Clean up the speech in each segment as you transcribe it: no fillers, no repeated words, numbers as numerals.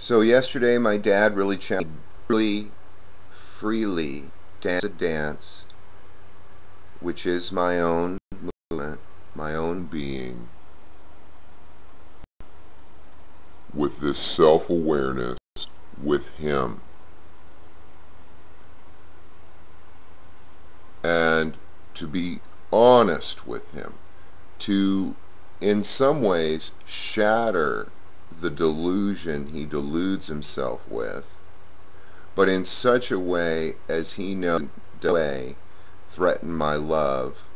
So yesterday my dad really challenged me really freely dance to dance, which is my own movement, my own being, with this self-awareness with him, and to be honest with him, to in some ways shatter the delusion he deludes himself with, but in such a way as he knows way threaten my love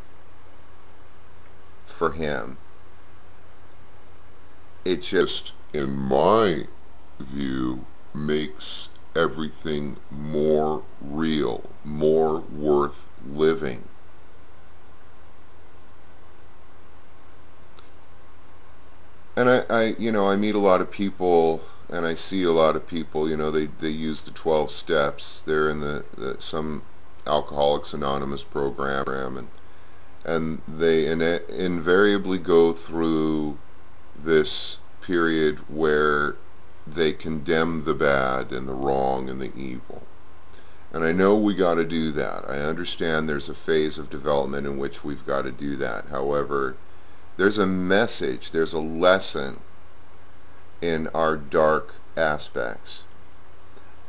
for him. It just, in my view, makes everything more real, more worth living. And I meet a lot of people, and I see a lot of people, they use the 12 steps. They're in some Alcoholics Anonymous program, and they invariably go through this period where they condemn the bad and the wrong and the evil. And I know we got to do that. I understand there's a phase of development in which we've got to do that. However, there's a message, there's a lesson in our dark aspects.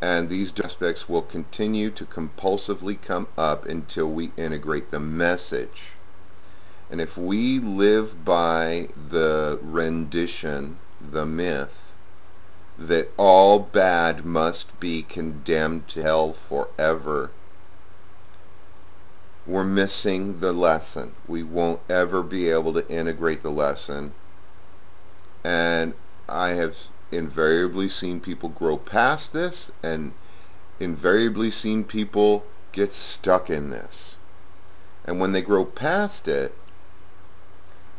And these aspects will continue to compulsively come up until we integrate the message. And if we live by the rendition, the myth, that all bad must be condemned to hell forever, we're missing the lesson. We won't ever be able to integrate the lesson. And I have invariably seen people grow past this, and invariably seen people get stuck in this. And when they grow past it,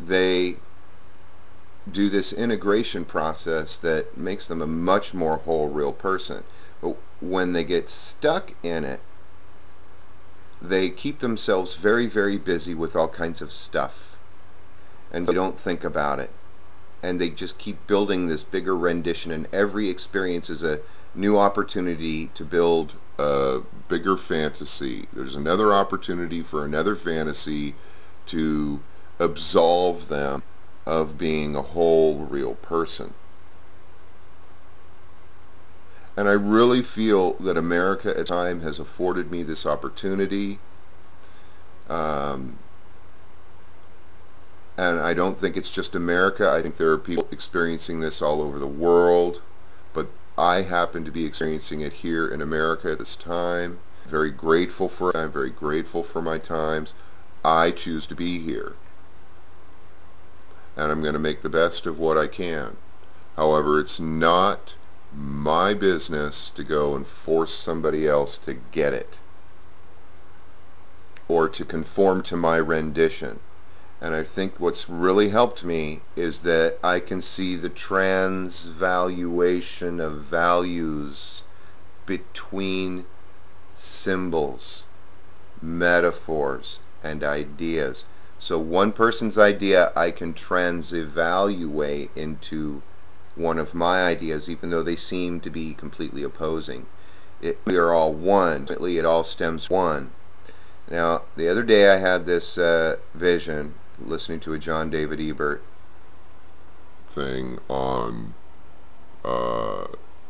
they do this integration process that makes them a much more whole, real person. But when they get stuck in it, they keep themselves very, very busy with all kinds of stuff, and they don't think about it, and they just keep building this bigger rendition, and every experience is a new opportunity to build a bigger fantasy. There's another opportunity for another fantasy to absolve them of being a whole, real person. And I really feel that America at time has afforded me this opportunity. And I don't think it's just America. I think there are people experiencing this all over the world. But I happen to be experiencing it here in America at this time. Very grateful for it. I'm very grateful for my times. I choose to be here. And I'm going to make the best of what I can. However, it's not my business to go and force somebody else to get it or to conform to my rendition. And I think what's really helped me is that I can see the transvaluation of values between symbols, metaphors, and ideas. So one person's idea I can transevaluate into one of my ideas, even though they seem to be completely opposing. We are all one. Ultimately, it all stems from one. Now, the other day I had this vision, listening to a John David Ebert thing on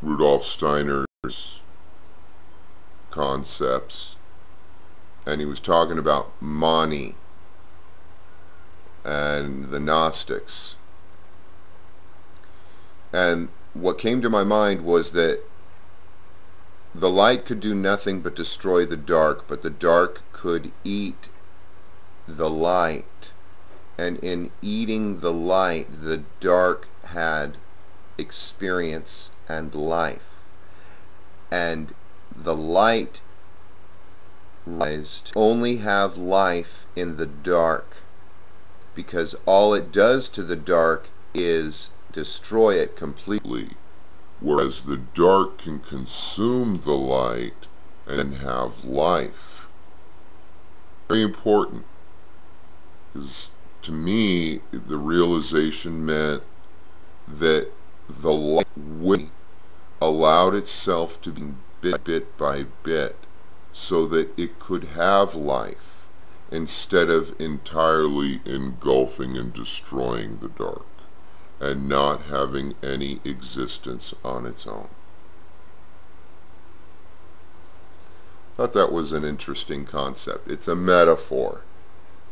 Rudolf Steiner's concepts, and he was talking about Mani and the Gnostics. And what came to my mind was that the light could do nothing but destroy the dark, but the dark could eat the light. And in eating the light, the dark had experience and life. And the light only have life in the dark, because all it does to the dark is destroy it completely, whereas the dark can consume the light and have life. Very important, because to me the realization meant that the light would allowed itself to be bit by bit so that it could have life instead of entirely engulfing and destroying the dark and not having any existence on its own. I thought that was an interesting concept. It's a metaphor.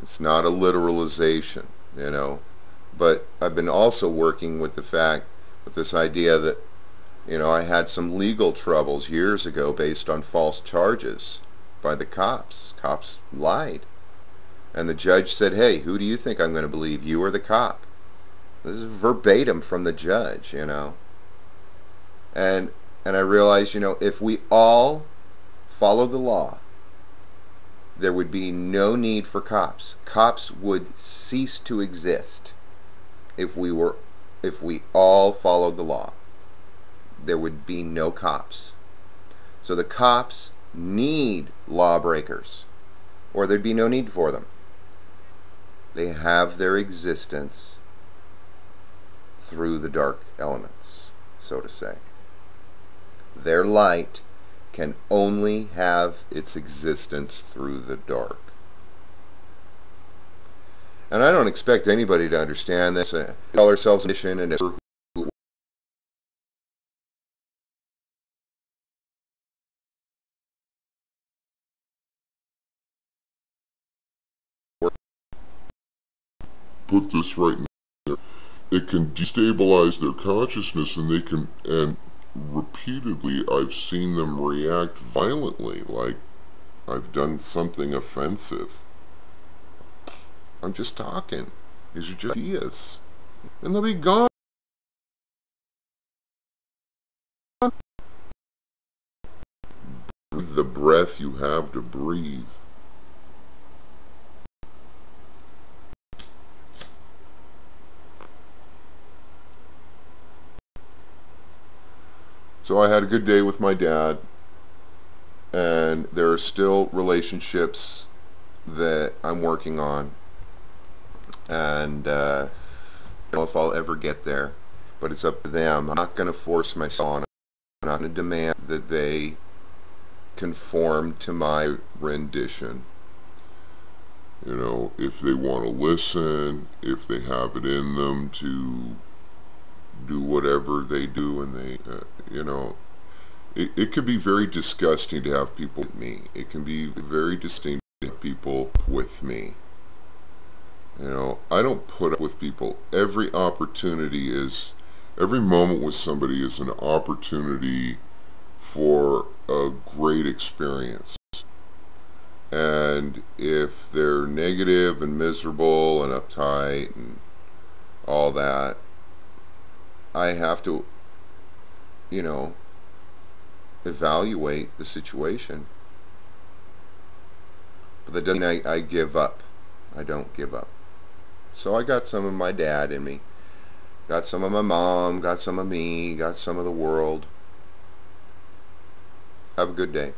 It's not a literalization, you know. But I've been also working with this idea that, you know, I had some legal troubles years ago based on false charges by the cops. Cops lied. And the judge said, hey, who do you think I'm going to believe, you or the cop? This is verbatim from the judge, you know. And I realized, you know, if we all follow the law, there would be no need for cops. Cops would cease to exist if we all followed the law. There would be no cops. So the cops need lawbreakers, or there'd be no need for them. They have their existence through the dark elements, so to say. Their light can only have its existence through the dark. And I don't expect anybody to understand this. We call ourselves a mission, and put this right in there. It can destabilize their consciousness, and they can, and repeatedly I've seen them react violently, like I've done something offensive. I'm just talking. These are just ideas. And they'll be gone. Breathe the breath you have to breathe. So I had a good day with my dad, and there are still relationships that I'm working on, and I don't know if I'll ever get there, but it's up to them. I'm not going to force myself on them. I'm not going to demand that they conform to my rendition. You know, if they want to listen, if they have it in them to do whatever they do, and they, you know, it could be very disgusting to have people with me. It can be very distinct to have people with me. You know, I don't put up with people. Every moment with somebody is an opportunity for a great experience. And if they're negative and miserable and uptight and all that, I have to, you know, evaluate the situation. But that doesn't mean I give up. I don't give up. So I got some of my dad in me. Got some of my mom, got some of me, got some of the world. Have a good day.